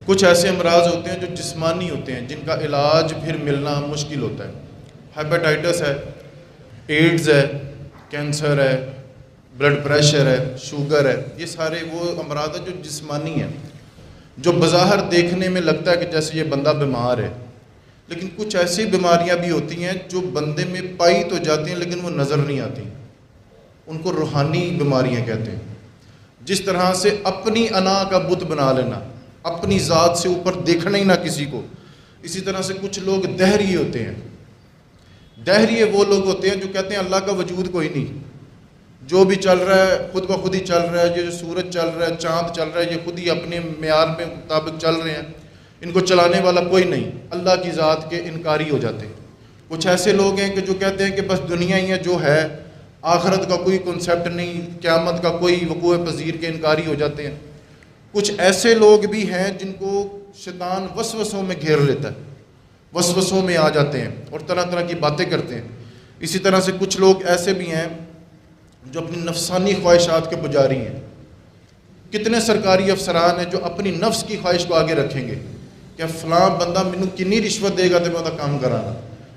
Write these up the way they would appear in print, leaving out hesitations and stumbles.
کچھ ایسے امراض ہوتے ہیں جو جسمانی ہوتے ہیں، جن کا علاج پھر ملنا مشکل ہوتا ہے۔ ہیپیٹائٹس ہے، ایڈز ہے، کینسر ہے، بلڈ پریشر ہے، شوگر ہے، یہ سارے وہ امراض ہیں جو جسمانی ہیں، جو بظاہر دیکھنے میں لگتا ہے کہ جیسے یہ بندہ بیمار ہے، لیکن کچھ ایسی بیماریاں بھی ہوتی ہیں جو بندے میں پائی تو جاتی ہیں لیکن وہ نظر نہیں آتی، ان کو روحانی بیماریاں کہتے ہیں۔ جس طرح سے اپنی انا کا بت بنا لینا، اپنی ذات سے اوپر دیکھنا ہی نہ کسی کو، اسی طرح سے کچھ لوگ دہری ہوتے ہیں۔ دہری وہ لوگ ہوتے ہیں جو کہتے ہیں اللہ کا وجود کوئی نہیں، جو بھی چل رہا ہے خود بخود ہی چل رہا ہے، یہ جو سورج چل رہا ہے، چاند چل رہا ہے، یہ خود ہی اپنے معیار میں مطابق چل رہے ہیں، ان کو چلانے والا کوئی نہیں، اللہ کی ذات کے انکاری ہو جاتے ہیں۔ کچھ ایسے لوگ ہیں کہ جو کہتے ہیں کہ بس دنیا ہی ہے جو ہے، آخرت کا کوئی کنسیپٹ نہیں، قیامت کا کوئی وقوع پذیر کے انکاری ہو جاتے ہیں۔ کچھ ایسے لوگ بھی ہیں جن کو شیطان وسوسوں میں گھیر لیتا ہے، وسوسوں میں آ جاتے ہیں اور طرح طرح کی باتیں کرتے ہیں۔ اسی طرح سے کچھ لوگ ایسے بھی ہیں جو اپنی نفسانی خواہشات کے پجاری ہیں۔ کتنے سرکاری افسران ہیں جو اپنی نفس کی خواہش کو آگے رکھیں گے کہ فلاں بندہ مینوں کنی رشوت دے گا تو میں وہ کام کرانا،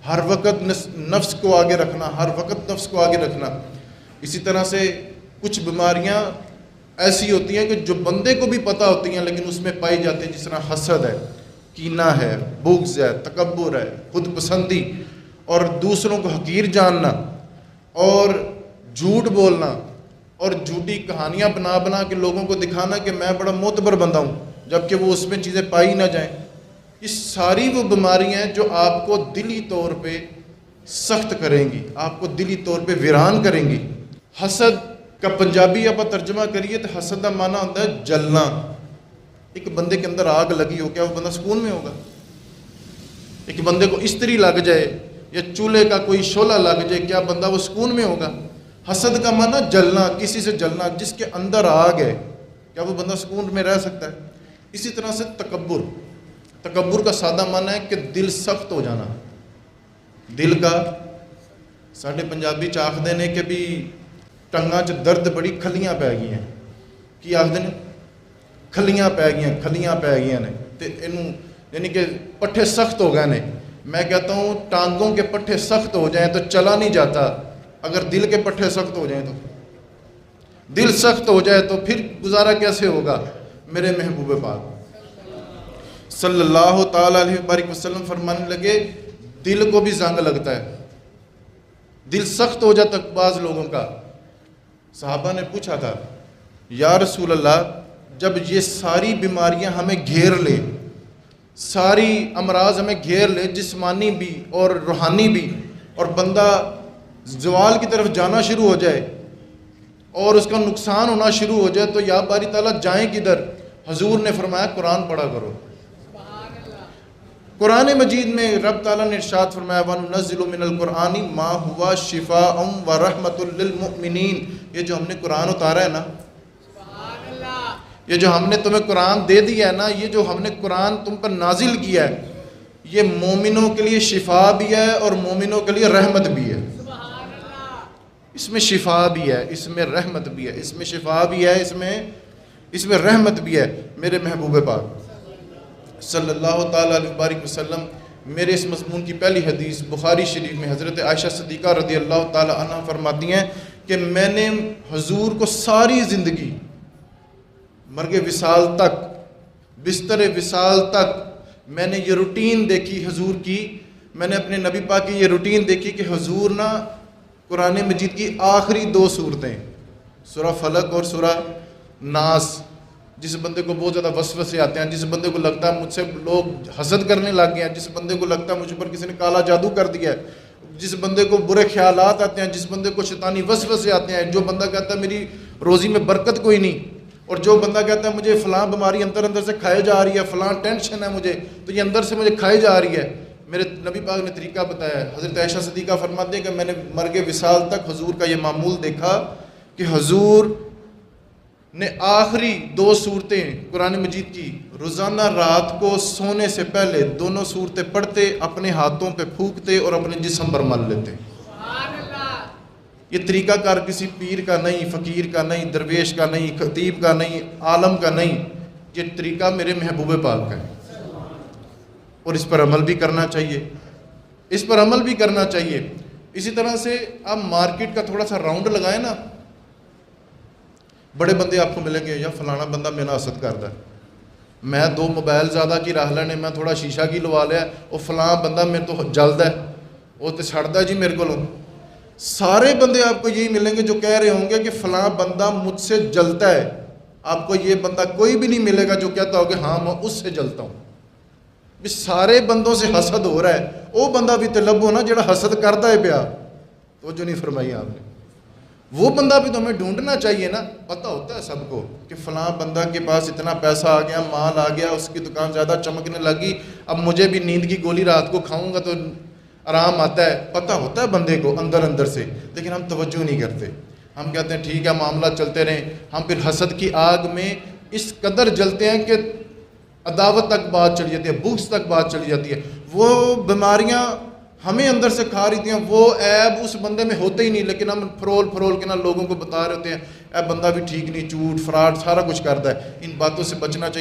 ہر وقت نفس کو آگے رکھنا، ہر وقت نفس کو آگے رکھنا۔ اسی طرح سے کچھ بیماریاں ایسی ہوتی ہیں کہ جو بندے کو بھی پتہ ہوتی ہیں لیکن اس میں پائی جاتی ہیں، جس طرح حسد ہے، کینہ ہے، بغض ہے، تکبر ہے، خود پسندی اور دوسروں کو حقیر جاننا اور جھوٹ بولنا اور جھوٹی کہانیاں بنا بنا کے لوگوں کو دکھانا کہ میں بڑا معتبر بندہ ہوں، جبکہ وہ اس میں چیزیں پائی نہ جائیں۔ یہ ساری وہ بیماریاں ہیں جو آپ کو دلی طور پہ سخت کریں گی، آپ کو دلی طور پہ ویران کریں گی۔ حسد کا پنجابی آپ ترجمہ کریے تو حسد کا معنی ہوتا ہے جلنا۔ ایک بندے کے اندر آگ لگی ہو، کیا وہ بندہ سکون میں ہوگا؟ ایک بندے کو استری لگ جائے یا چولہے کا کوئی شعلہ لگ جائے، کیا بندہ وہ سکون میں ہوگا؟ حسد کا معنی جلنا، کسی سے جلنا، جس کے اندر آگ ہے، کیا وہ بندہ سکون میں رہ سکتا ہے؟ اسی طرح سے تکبر، تکبر کا سادہ معنی ہے کہ دل سخت ہو جانا۔ دل کا ساڈے پنجابی چ آخدے نے کہ بھی ٹنگاں چ درد بڑی کھلیاں پی گئی ہیں۔ کی آخدے نے؟ کھلیاں پی گئی، کھلیاں پی گئی نے، تے اینوں یعنی کہ پٹھے سخت ہو گئے نے۔ میں کہتا ہوں ٹانگوں کے پٹھے سخت ہو جائیں تو چلا نہیں جاتا، اگر دل کے پٹھے سخت ہو جائیں تو دل سخت ہو جائے تو پھر گزارا کیسے ہوگا؟ میرے محبوب پاک صلی اللہ تعالیٰ علیہ وسلم فرمانے لگے دل کو بھی زنگ لگتا ہے، دل سخت ہو جاتا بعض لوگوں کا۔ صحابہ نے پوچھا تھا یا رسول اللہ، جب یہ ساری بیماریاں ہمیں گھیر لے، ساری امراض ہمیں گھیر لے، جسمانی بھی اور روحانی بھی، اور بندہ زوال کی طرف جانا شروع ہو جائے اور اس کا نقصان ہونا شروع ہو جائے، تو یا باری تعالیٰ جائیں کدھر؟ حضور نے فرمایا قرآن پڑھا کرو۔ قرآن مجید میں رب تعالیٰ نے ارشاد فرمایا وَنُنَزِّلُ مِنَ الْقُرْآنِ مَا هُوَ شِفَاءٌ وَرَحْمَةٌ لِّلْمُؤْمِنِينَ۔ یہ جو ہم نے قرآن اتارا ہے نا، یہ جو ہم نے تمہیں قرآن دے دیا ہے نا، یہ جو ہم نے قرآن تم پر نازل کیا ہے، یہ مومنوں کے لیے شفا بھی ہے اور مومنوں کے لیے رحمت بھی ہے۔ اس میں شفا بھی ہے، اس میں رحمت بھی ہے، اس میں شفا بھی ہے، اس میں رحمت بھی ہے۔ میرے محبوب پاک صلی اللہ تعالیٰ علیہ وسلم، میرے اس مضمون کی پہلی حدیث بخاری شریف میں حضرت عائشہ صدیقہ رضی اللہ تعالیٰ عنہ فرماتی ہیں کہ میں نے حضور کو ساری زندگی مرگ وصال تک، بستر وصال تک میں نے یہ روٹین دیکھی حضور کی، میں نے اپنے نبی پاک کی یہ روٹین دیکھی کہ حضور نا قرآن مجید کی آخری 2 سورتیں، سورہ فلق اور سورہ ناس، جس بندے کو بہت زیادہ وسوسے آتے ہیں، جس بندے کو لگتا ہے مجھ سے لوگ حسد کرنے لگ گئے ہیں، جس بندے کو لگتا ہے مجھ پر کسی نے کالا جادو کر دیا ہے، جس بندے کو برے خیالات آتے ہیں، جس بندے کو شیطانی وسوسے آتے ہیں، جو بندہ کہتا ہے میری روزی میں برکت کوئی نہیں، اور جو بندہ کہتا ہے مجھے فلاں بیماری اندر سے کھائے جا رہی ہے، فلاں ٹینشن ہے مجھے، تو یہ اندر سے مجھے کھائے جا رہی ہے، میرے نبی پاک نے طریقہ بتایا ہے۔ حضرت عائشہ صدیقہ فرماتے ہیں کہ میں نے مرگ وصال تک حضور کا یہ معمول دیکھا کہ حضور نے آخری 2 سورتیں قرآن مجید کی روزانہ رات کو سونے سے پہلے 2 سورتیں پڑھتے، اپنے ہاتھوں پہ پھونکتے اور اپنے جسم پر مل لیتے۔ یہ طریقہ کار کسی پیر کا نہیں، فقیر کا نہیں، درویش کا نہیں، خطیب کا نہیں، عالم کا نہیں، یہ طریقہ میرے محبوب پاک کا ہے اور اس پر عمل بھی کرنا چاہیے، اس پر عمل بھی کرنا چاہیے۔ اسی طرح سے آپ مارکیٹ کا تھوڑا سا راؤنڈ لگائیں نا، بڑے بندے آپ کو ملیں گے، یا فلانا بندہ میرا حسد کرتا ہے، میں 2 موبائل زیادہ کی راہ لینے، میں تھوڑا شیشہ کی لوا لیا، وہ فلاں بندہ میرے تو جلد ہے، وہ تو چھڑتا ہے جی میرے کو۔ سارے بندے آپ کو یہی ملیں گے جو کہہ رہے ہوں گے کہ فلاں بندہ مجھ سے جلتا ہے۔ آپ کو یہ بندہ کوئی بھی نہیں ملے گا جو کہتا ہو کہ ہاں میں اس سے جلتا ہوں۔ بھی سارے بندوں سے حسد ہو رہا ہے، وہ بندہ بھی طلب ہو نا جڑا حسد کرتا ہے پیا، تو جو نہیں فرمائی آپ نے، وہ بندہ بھی تو ہمیں ڈھونڈنا چاہیے نا۔ پتہ ہوتا ہے سب کو کہ فلاں بندہ کے پاس اتنا پیسہ آ گیا، مال آ گیا، اس کی دکان زیادہ چمکنے لگی، اب مجھے بھی نیند کی گولی رات کو کھاؤں گا تو آرام آتا ہے۔ پتہ ہوتا ہے بندے کو اندر اندر سے، لیکن ہم توجہ نہیں کرتے۔ ہم کہتے ہیں ٹھیک ہے معاملہ چلتے رہیں، ہم پھر حسد کی آگ میں اس قدر جلتے ہیں کہ عداوت تک بات چلی جاتی ہے، بغض تک بات چلی جاتی ہے۔ وہ بیماریاں ہمیں اندر سے کھا رہی تھیں، وہ عیب اس بندے میں ہوتے ہی نہیں، لیکن ہم فرول کے نا لوگوں کو بتا رہے ہوتے ہیں اے بندہ بھی ٹھیک نہیں، جھوٹ فراڈ سارا کچھ کرتا ہے۔ ان باتوں سے بچنا چاہیے۔